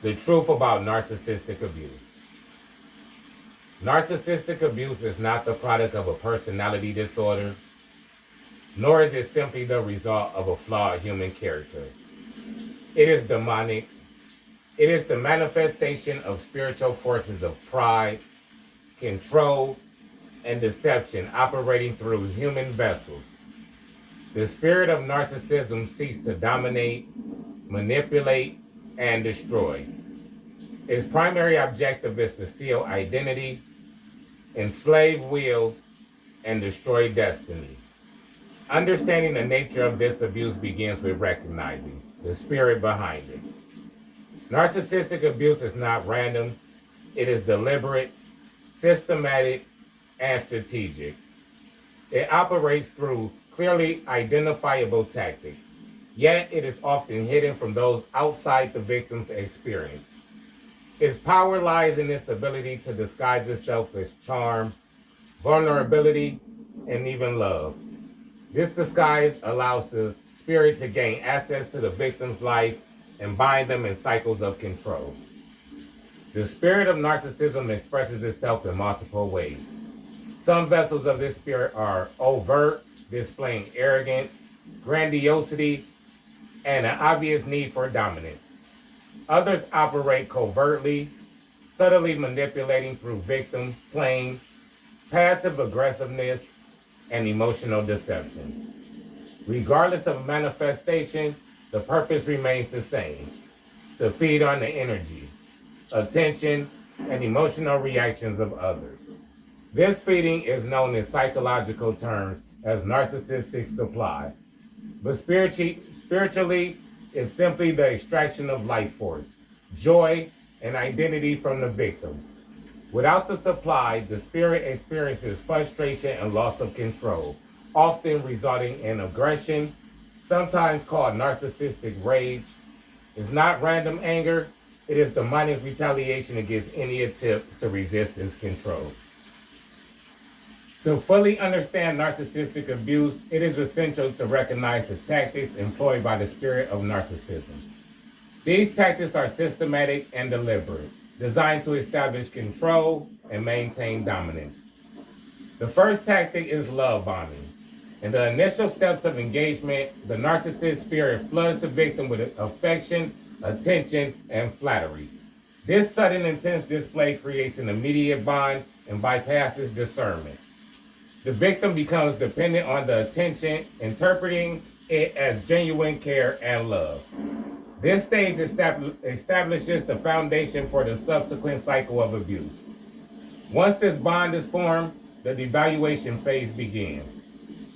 The truth about narcissistic abuse. Narcissistic abuse is not the product of a personality disorder, nor is it simply the result of a flawed human character. It is demonic. It is the manifestation of spiritual forces of pride, control, and deception operating through human vessels. The spirit of narcissism seeks to dominate, manipulate, and destroy. Its primary objective is to steal identity, enslave will, and destroy destiny. Understanding the nature of this abuse begins with recognizing the spirit behind it. Narcissistic abuse is not random, it is deliberate, systematic, and strategic. It operates through clearly identifiable tactics, yet it is often hidden from those outside the victim's experience. Its power lies in its ability to disguise itself as charm, vulnerability, and even love. This disguise allows the spirit to gain access to the victim's life and bind them in cycles of control. The spirit of narcissism expresses itself in multiple ways. Some vessels of this spirit are overt, displaying arrogance, grandiosity, and an obvious need for dominance. Others operate covertly, subtly manipulating through victim playing, passive aggressiveness, and emotional deception. Regardless of manifestation, the purpose remains the same: to feed on the energy, attention, and emotional reactions of others. This feeding is known in psychological terms as narcissistic supply, but spiritually is simply the extraction of life force, joy, and identity from the victim. Without the supply, the spirit experiences frustration and loss of control, often resulting in aggression, sometimes called narcissistic rage. It's not random anger, it is demonic retaliation against any attempt to resist its control. To fully understand narcissistic abuse, it is essential to recognize the tactics employed by the spirit of narcissism. These tactics are systematic and deliberate, designed to establish control and maintain dominance. The first tactic is love bombing. In the initial steps of engagement, the narcissist spirit floods the victim with affection, attention, and flattery. This sudden intense display creates an immediate bond and bypasses discernment. The victim becomes dependent on the attention, interpreting it as genuine care and love. This stage establishes the foundation for the subsequent cycle of abuse. Once this bond is formed, the devaluation phase begins.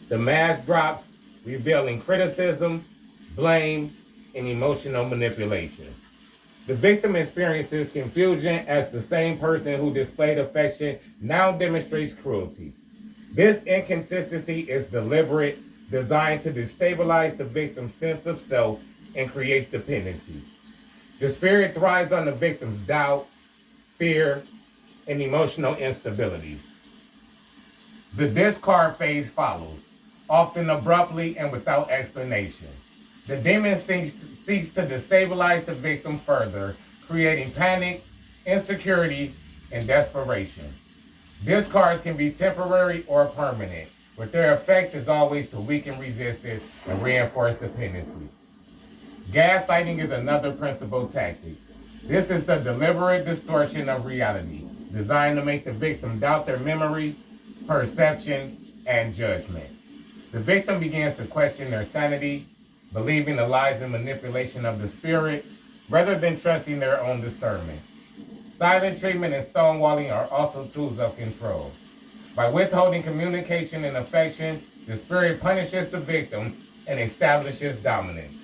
The mask drops, revealing criticism, blame, and emotional manipulation. The victim experiences confusion as the same person who displayed affection now demonstrates cruelty. This inconsistency is deliberate, designed to destabilize the victim's sense of self and creates dependency. The spirit thrives on the victim's doubt, fear, and emotional instability. The discard phase follows, often abruptly and without explanation. The demon seeks to destabilize the victim further, creating panic, insecurity, and desperation. Discards can be temporary or permanent, but their effect is always to weaken resistance and reinforce dependency. Gaslighting is another principal tactic. This is the deliberate distortion of reality, designed to make the victim doubt their memory, perception, and judgment. The victim begins to question their sanity, believing the lies and manipulation of the spirit, rather than trusting their own discernment. Silent treatment and stonewalling are also tools of control. By withholding communication and affection, the spirit punishes the victim and establishes dominance.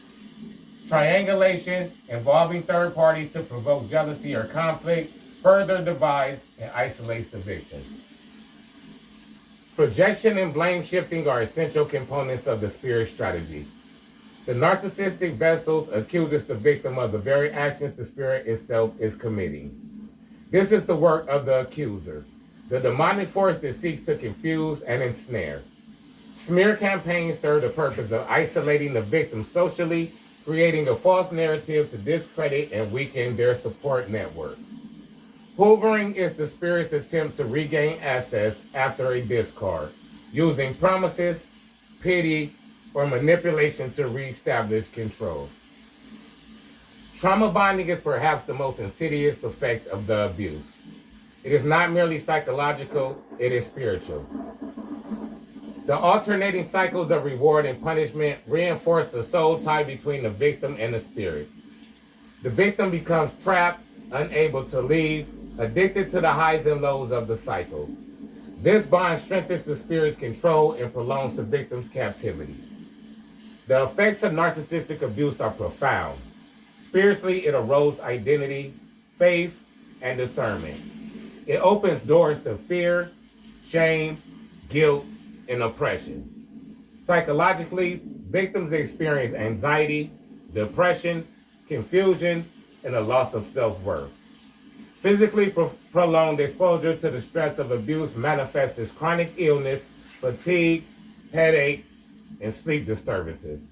Triangulation, involving third parties to provoke jealousy or conflict, further divides and isolates the victim. Projection and blame shifting are essential components of the spirit strategy. The narcissistic vessel accuses the victim of the very actions the spirit itself is committing. This is the work of the accuser, the demonic force that seeks to confuse and ensnare. Smear campaigns serve the purpose of isolating the victim socially creating a false narrative to discredit and weaken their support network. Hoovering is the spirit's attempt to regain access after a discard, using promises, pity, or manipulation to reestablish control. Trauma bonding is perhaps the most insidious effect of the abuse. It is not merely psychological, it is spiritual. The alternating cycles of reward and punishment reinforce the soul tie between the victim and the spirit. The victim becomes trapped, unable to leave, addicted to the highs and lows of the cycle. This bond strengthens the spirit's control and prolongs the victim's captivity. The effects of narcissistic abuse are profound. Spiritually, it erodes identity, faith, and discernment. It opens doors to fear, shame, guilt, and oppression. Psychologically, victims experience anxiety, depression, confusion, and a loss of self-worth. Physically, prolonged exposure to the stress of abuse manifests as chronic illness, fatigue, headache, and sleep disturbances.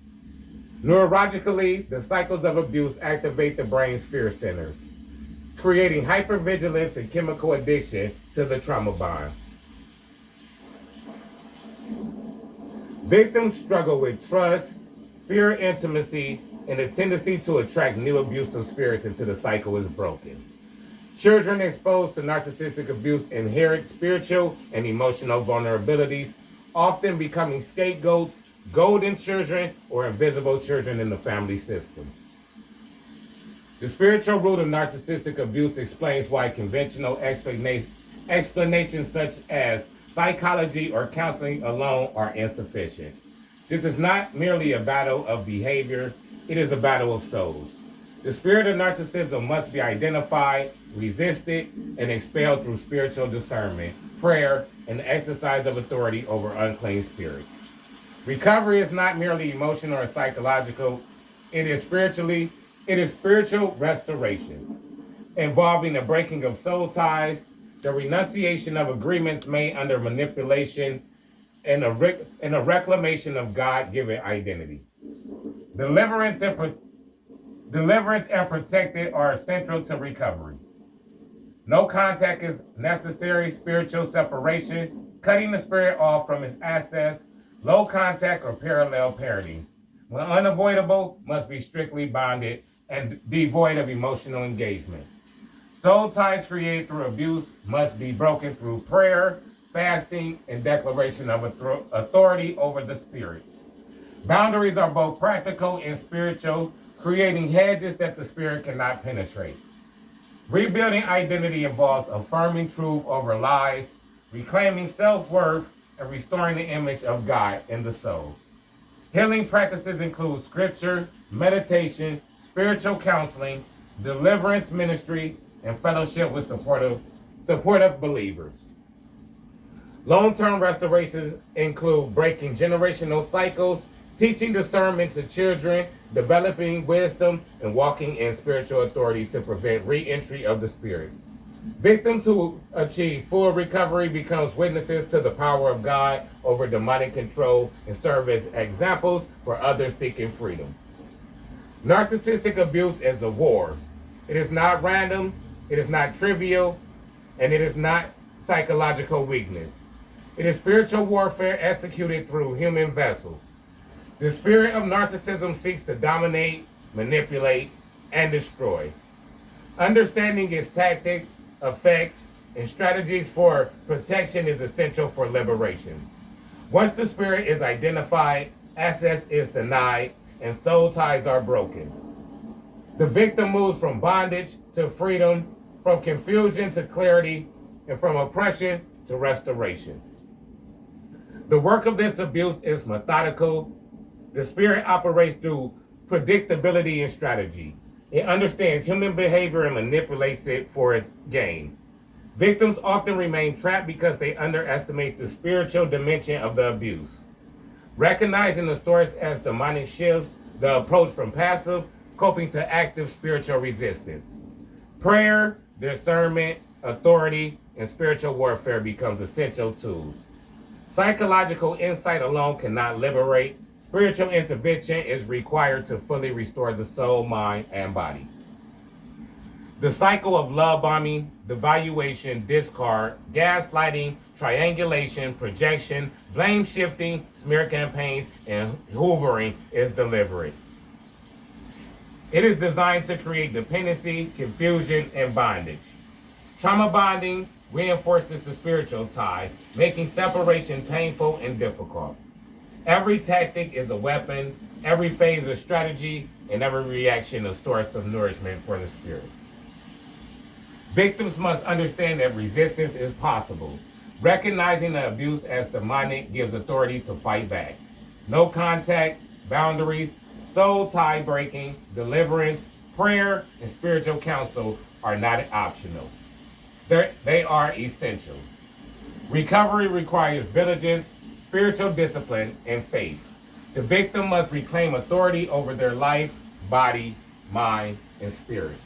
Neurologically, the cycles of abuse activate the brain's fear centers, creating hypervigilance and chemical addiction to the trauma bond. Victims struggle with trust, fear, intimacy, and a tendency to attract new abusive spirits until the cycle is broken. Children exposed to narcissistic abuse inherit spiritual and emotional vulnerabilities, often becoming scapegoats, golden children, or invisible children in the family system. The spiritual root of narcissistic abuse explains why conventional explanations such as psychology or counseling alone are insufficient. This is not merely a battle of behavior, it is a battle of souls. The spirit of narcissism must be identified, resisted, and expelled through spiritual discernment, prayer, and the exercise of authority over unclean spirits. Recovery is not merely emotional or psychological, it is spiritual restoration, involving the breaking of soul ties, the renunciation of agreements made under manipulation, and a reclamation of God-given identity. Deliverance and protected are essential to recovery. No contact is necessary, spiritual separation, cutting the spirit off from its assets, low contact or parallel parenting. When unavoidable, must be strictly bonded and devoid of emotional engagement. Soul ties created through abuse must be broken through prayer, fasting, and declaration of authority over the spirit. Boundaries are both practical and spiritual, creating hedges that the spirit cannot penetrate. Rebuilding identity involves affirming truth over lies, reclaiming self-worth, and restoring the image of God in the soul. Healing practices include scripture, meditation, spiritual counseling, deliverance ministry, and fellowship with supportive believers. Long-term restorations include breaking generational cycles, teaching discernment to children, developing wisdom, and walking in spiritual authority to prevent re-entry of the spirit. Victims who achieve full recovery becomes witnesses to the power of God over demonic control and serve as examples for others seeking freedom. Narcissistic abuse is a war. It is not random, it is not trivial, and it is not psychological weakness. It is spiritual warfare executed through human vessels. The spirit of narcissism seeks to dominate, manipulate, and destroy. Understanding its tactics, effects, and strategies for protection is essential for liberation. Once the spirit is identified, access is denied, and soul ties are broken. The victim moves from bondage to freedom, from confusion to clarity, and from oppression to restoration. The work of this abuse is methodical. The spirit operates through predictability and strategy. It understands human behavior and manipulates it for its gain. Victims often remain trapped because they underestimate the spiritual dimension of the abuse. Recognizing the source as demonic shifts the approach from passive coping to active spiritual resistance. Prayer, discernment, authority, and spiritual warfare becomes essential tools. Psychological insight alone cannot liberate. Spiritual intervention is required to fully restore the soul, mind, and body. The cycle of love bombing, devaluation, discard, gaslighting, triangulation, projection, blame shifting, smear campaigns, and hoovering is deliberate. It is designed to create dependency, confusion, and bondage. Trauma bonding reinforces the spiritual tie, making separation painful and difficult. Every tactic is a weapon, every phase a strategy, and every reaction a source of nourishment for the spirit. Victims must understand that resistance is possible. Recognizing the abuse as demonic gives authority to fight back. No contact, boundaries, soul tie breaking, deliverance, prayer, and spiritual counsel are not optional. They are essential. Recovery requires vigilance, spiritual discipline, and faith. The victim must reclaim authority over their life, body, mind, and spirit.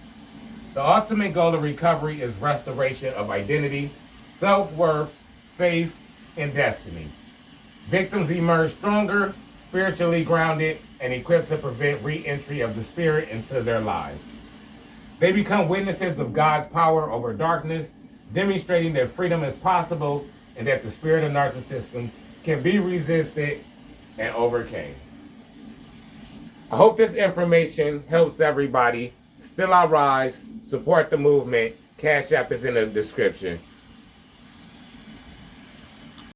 The ultimate goal of recovery is restoration of identity, self-worth, faith, and destiny. Victims emerge stronger, spiritually grounded, and equipped to prevent re-entry of the spirit into their lives. They become witnesses of God's power over darkness, demonstrating that freedom is possible and that the spirit of narcissism can be resisted and overcame. I hope this information helps everybody. Still I rise. Support the movement. Cash App is in the description.